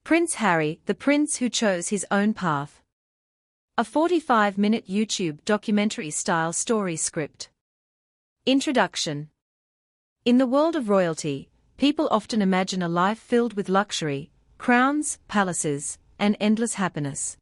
Prince Harry, the prince who chose his own path. A 45-minute YouTube documentary-style story script. Introduction. In the world of royalty, people often imagine a life filled with luxury, crowns, palaces, and endless happiness.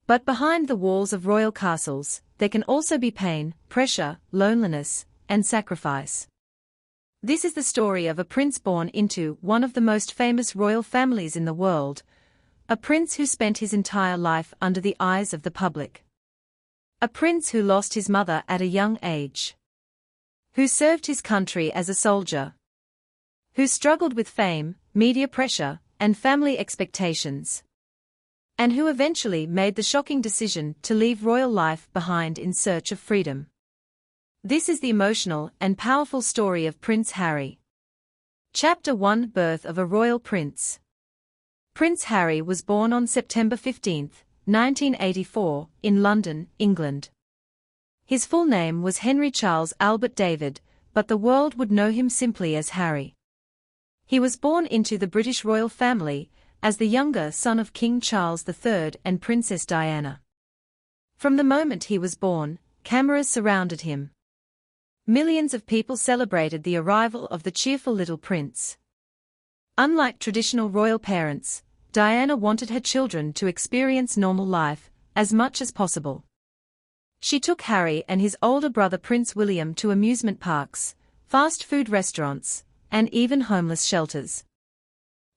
But behind the walls of royal castles, there can also be pain, pressure, loneliness, and sacrifice. This is the story of a prince born into one of the most famous royal families in the world, a prince who spent his entire life under the eyes of the public. A prince who lost his mother at a young age. Who served his country as a soldier. Who struggled with fame, media pressure, and family expectations. And who eventually made the shocking decision to leave royal life behind in search of freedom. This is the emotional and powerful story of Prince Harry. Chapter 1: Birth of a Royal Prince. Prince Harry was born on September 15, 1984, in London, England. His full name was Henry Charles Albert David, but the world would know him simply as Harry. He was born into the British royal family, as the younger son of King Charles III and Princess Diana. From the moment he was born, cameras surrounded him. Millions of people celebrated the arrival of the cheerful little prince. Unlike traditional royal parents, Diana wanted her children to experience normal life as much as possible. She took Harry and his older brother Prince William to amusement parks, fast food restaurants, and even homeless shelters.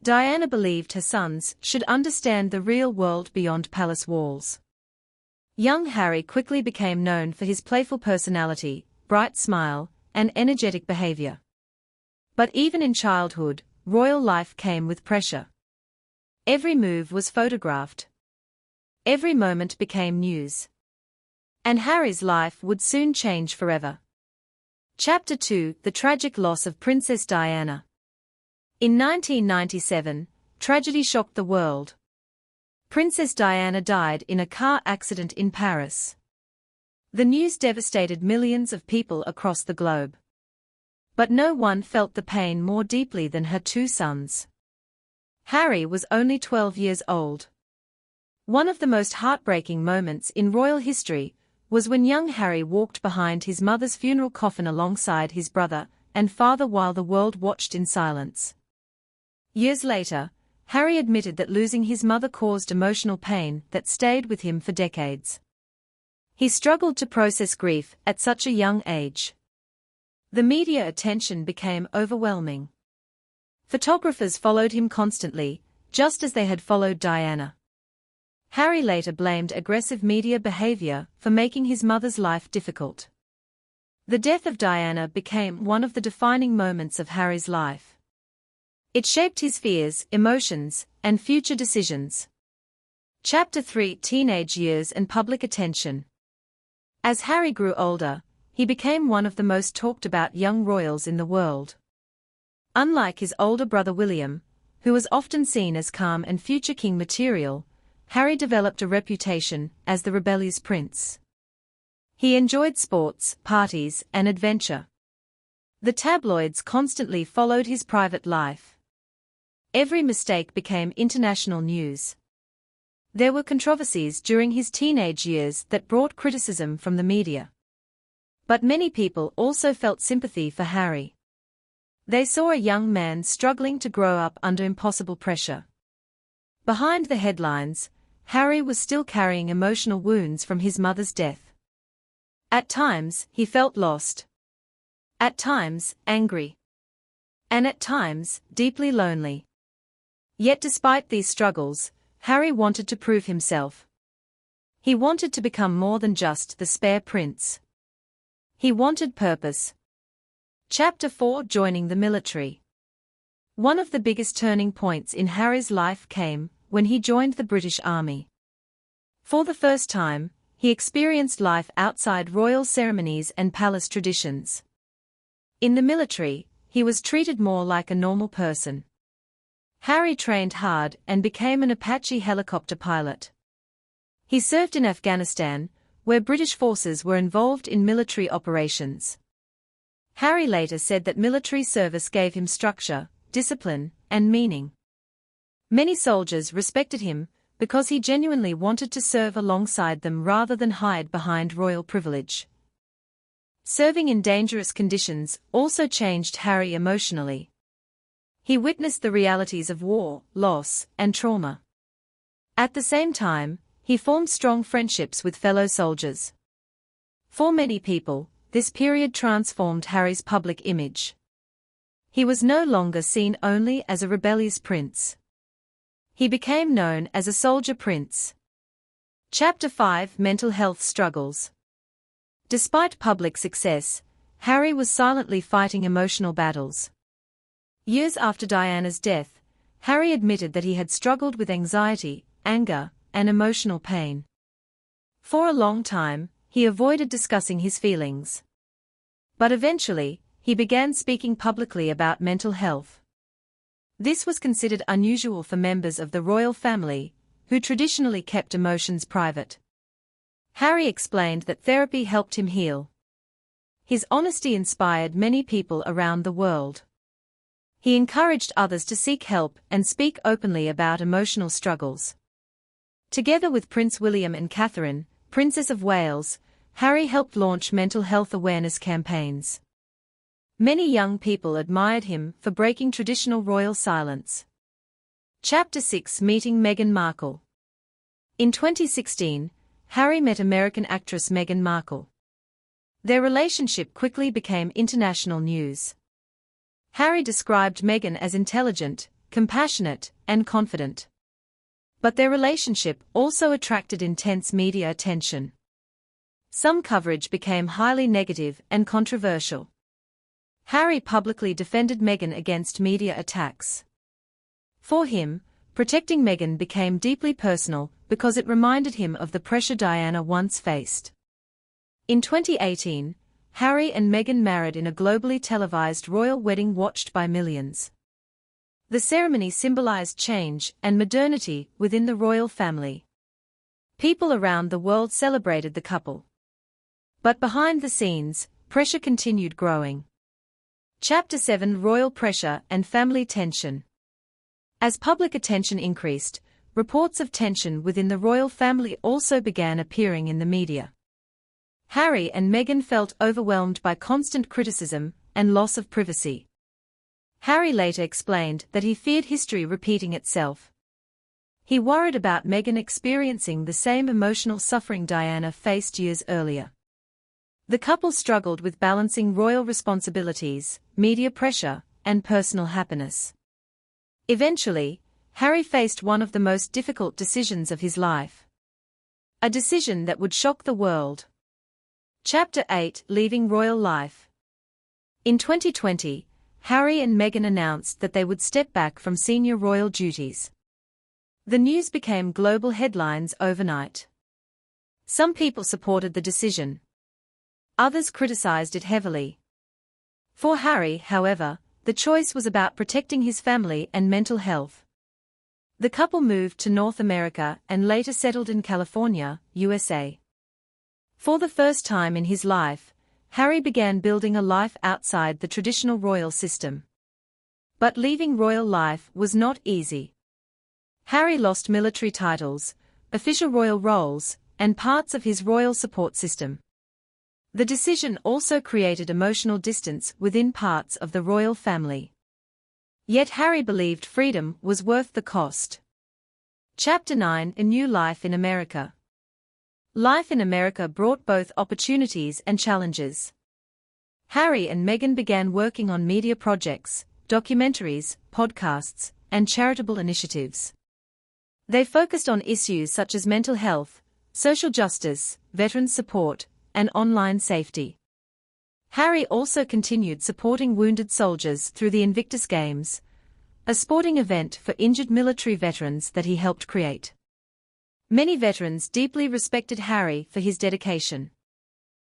Diana believed her sons should understand the real world beyond palace walls. Young Harry quickly became known for his playful personality, bright smile, and energetic behavior. But even in childhood, royal life came with pressure. Every move was photographed. Every moment became news. And Harry's life would soon change forever. Chapter 2: The tragic loss of Princess Diana. In 1997, tragedy shocked the world. Princess Diana died in a car accident in Paris. The news devastated millions of people across the globe. But no one felt the pain more deeply than her two sons. Harry was only 12 years old. One of the most heartbreaking moments in royal history was when young Harry walked behind his mother's funeral coffin alongside his brother and father while the world watched in silence. Years later, Harry admitted that losing his mother caused emotional pain that stayed with him for decades. He struggled to process grief at such a young age. The media attention became overwhelming. Photographers followed him constantly, just as they had followed Diana. Harry later blamed aggressive media behavior for making his mother's life difficult. The death of Diana became one of the defining moments of Harry's life. It shaped his fears, emotions, and future decisions. Chapter 3: Teenage Years and Public Attention. As Harry grew older, he became one of the most talked about young royals in the world. Unlike his older brother William, who was often seen as calm and future king material, Harry developed a reputation as the rebellious prince. He enjoyed sports, parties, and adventure. The tabloids constantly followed his private life. Every mistake became international news. There were controversies during his teenage years that brought criticism from the media. But many people also felt sympathy for Harry. They saw a young man struggling to grow up under impossible pressure. Behind the headlines, Harry was still carrying emotional wounds from his mother's death. At times, he felt lost. At times, angry. And at times, deeply lonely. Yet despite these struggles, Harry wanted to prove himself. He wanted to become more than just the spare prince. He wanted purpose. Chapter 4: Joining the military. One of the biggest turning points in Harry's life came when he joined the British Army. For the first time, he experienced life outside royal ceremonies and palace traditions. In the military, he was treated more like a normal person. Harry trained hard and became an Apache helicopter pilot. He served in Afghanistan, where British forces were involved in military operations. Harry later said that military service gave him structure, discipline, and meaning. Many soldiers respected him because he genuinely wanted to serve alongside them rather than hide behind royal privilege. Serving in dangerous conditions also changed Harry emotionally. He witnessed the realities of war, loss, and trauma. At the same time, he formed strong friendships with fellow soldiers. For many people, this period transformed Harry's public image. He was no longer seen only as a rebellious prince. He became known as a soldier prince. Chapter 5: Mental Health Struggles. Despite public success, Harry was silently fighting emotional battles. Years after Diana's death, Harry admitted that he had struggled with anxiety, anger, and emotional pain. For a long time, he avoided discussing his feelings. But eventually, he began speaking publicly about mental health. This was considered unusual for members of the royal family, who traditionally kept emotions private. Harry explained that therapy helped him heal. His honesty inspired many people around the world. He encouraged others to seek help and speak openly about emotional struggles. Together with Prince William and Catherine, Princess of Wales, Harry helped launch mental health awareness campaigns. Many young people admired him for breaking traditional royal silence. Chapter 6: Meeting Meghan Markle. In 2016, Harry met American actress Meghan Markle. Their relationship quickly became international news. Harry described Meghan as intelligent, compassionate, and confident. But their relationship also attracted intense media attention. Some coverage became highly negative and controversial. Harry publicly defended Meghan against media attacks. For him, protecting Meghan became deeply personal because it reminded him of the pressure Diana once faced. In 2018, Harry and Meghan married in a globally televised royal wedding watched by millions. The ceremony symbolized change and modernity within the royal family. People around the world celebrated the couple. But behind the scenes, pressure continued growing. Chapter 7: Royal Pressure and Family Tension. As public attention increased, reports of tension within the royal family also began appearing in the media. Harry and Meghan felt overwhelmed by constant criticism and loss of privacy. Harry later explained that he feared history repeating itself. He worried about Meghan experiencing the same emotional suffering Diana faced years earlier. The couple struggled with balancing royal responsibilities, media pressure, and personal happiness. Eventually, Harry faced one of the most difficult decisions of his life. A decision that would shock the world. Chapter 8: Leaving Royal Life. In 2020, Harry and Meghan announced that they would step back from senior royal duties. The news became global headlines overnight. Some people supported the decision. Others criticized it heavily. For Harry, however, the choice was about protecting his family and mental health. The couple moved to North America and later settled in California, USA. For the first time in his life, Harry began building a life outside the traditional royal system. But leaving royal life was not easy. Harry lost military titles, official royal roles, and parts of his royal support system. The decision also created emotional distance within parts of the royal family. Yet Harry believed freedom was worth the cost. Chapter 9: A New Life in America. Life in America brought both opportunities and challenges. Harry and Meghan began working on media projects, documentaries, podcasts, and charitable initiatives. They focused on issues such as mental health, social justice, veteran support, and online safety. Harry also continued supporting wounded soldiers through the Invictus Games, a sporting event for injured military veterans that he helped create. Many veterans deeply respected Harry for his dedication.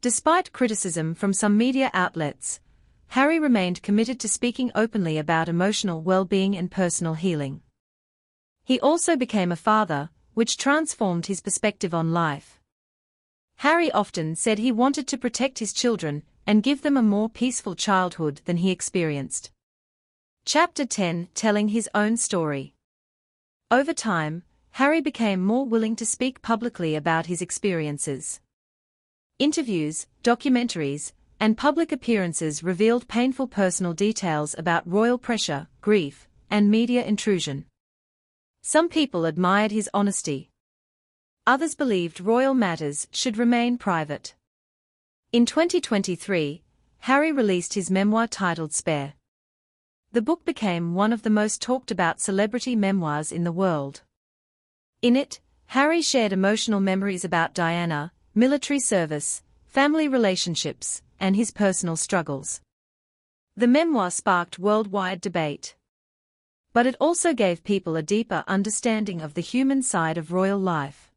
Despite criticism from some media outlets, Harry remained committed to speaking openly about emotional well-being and personal healing. He also became a father, which transformed his perspective on life. Harry often said he wanted to protect his children and give them a more peaceful childhood than he experienced. Chapter 10: Telling his own story. Over time, Harry became more willing to speak publicly about his experiences. Interviews, documentaries, and public appearances revealed painful personal details about royal pressure, grief, and media intrusion. Some people admired his honesty. Others believed royal matters should remain private. In 2023, Harry released his memoir titled Spare. The book became one of the most talked-about celebrity memoirs in the world. In it, Harry shared emotional memories about Diana, military service, family relationships, and his personal struggles. The memoir sparked worldwide debate. But it also gave people a deeper understanding of the human side of royal life.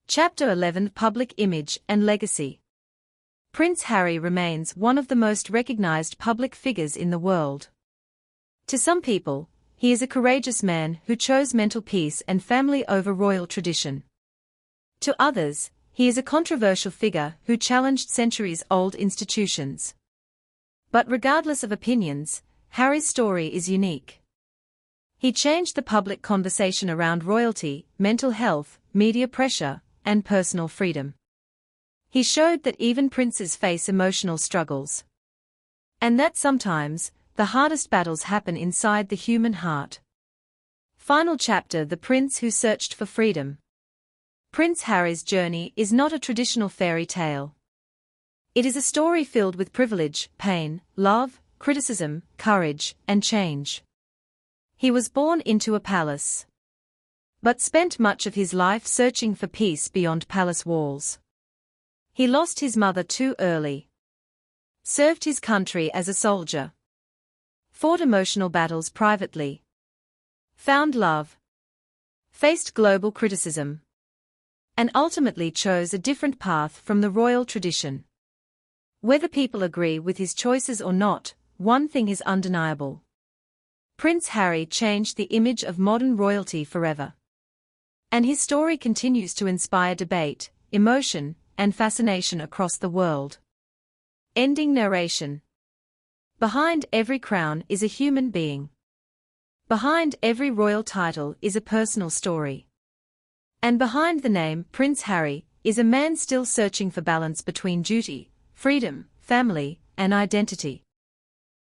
Chapter 11: Public Image and Legacy. Prince Harry remains one of the most recognized public figures in the world. To some people, he is a courageous man who chose mental peace and family over royal tradition. To others, he is a controversial figure who challenged centuries-old institutions. But regardless of opinions, Harry's story is unique. He changed the public conversation around royalty, mental health, media pressure, and personal freedom. He showed that even princes face emotional struggles. And that sometimes, the hardest battles happen inside the human heart. Final chapter: The Prince Who Searched for Freedom. Prince Harry's journey is not a traditional fairy tale. It is a story filled with privilege, pain, love, criticism, courage, and change. He was born into a palace, but spent much of his life searching for peace beyond palace walls. He lost his mother too early, served his country as a soldier, fought emotional battles privately, found love, faced global criticism, and ultimately chose a different path from the royal tradition. Whether people agree with his choices or not, one thing is undeniable. Prince Harry changed the image of modern royalty forever. And his story continues to inspire debate, emotion, and fascination across the world. Ending narration. Behind every crown is a human being. Behind every royal title is a personal story. And behind the name Prince Harry is a man still searching for balance between duty, freedom, family, and identity.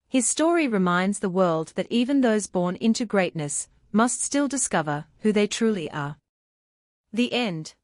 His story reminds the world that even those born into greatness must still discover who they truly are. The end.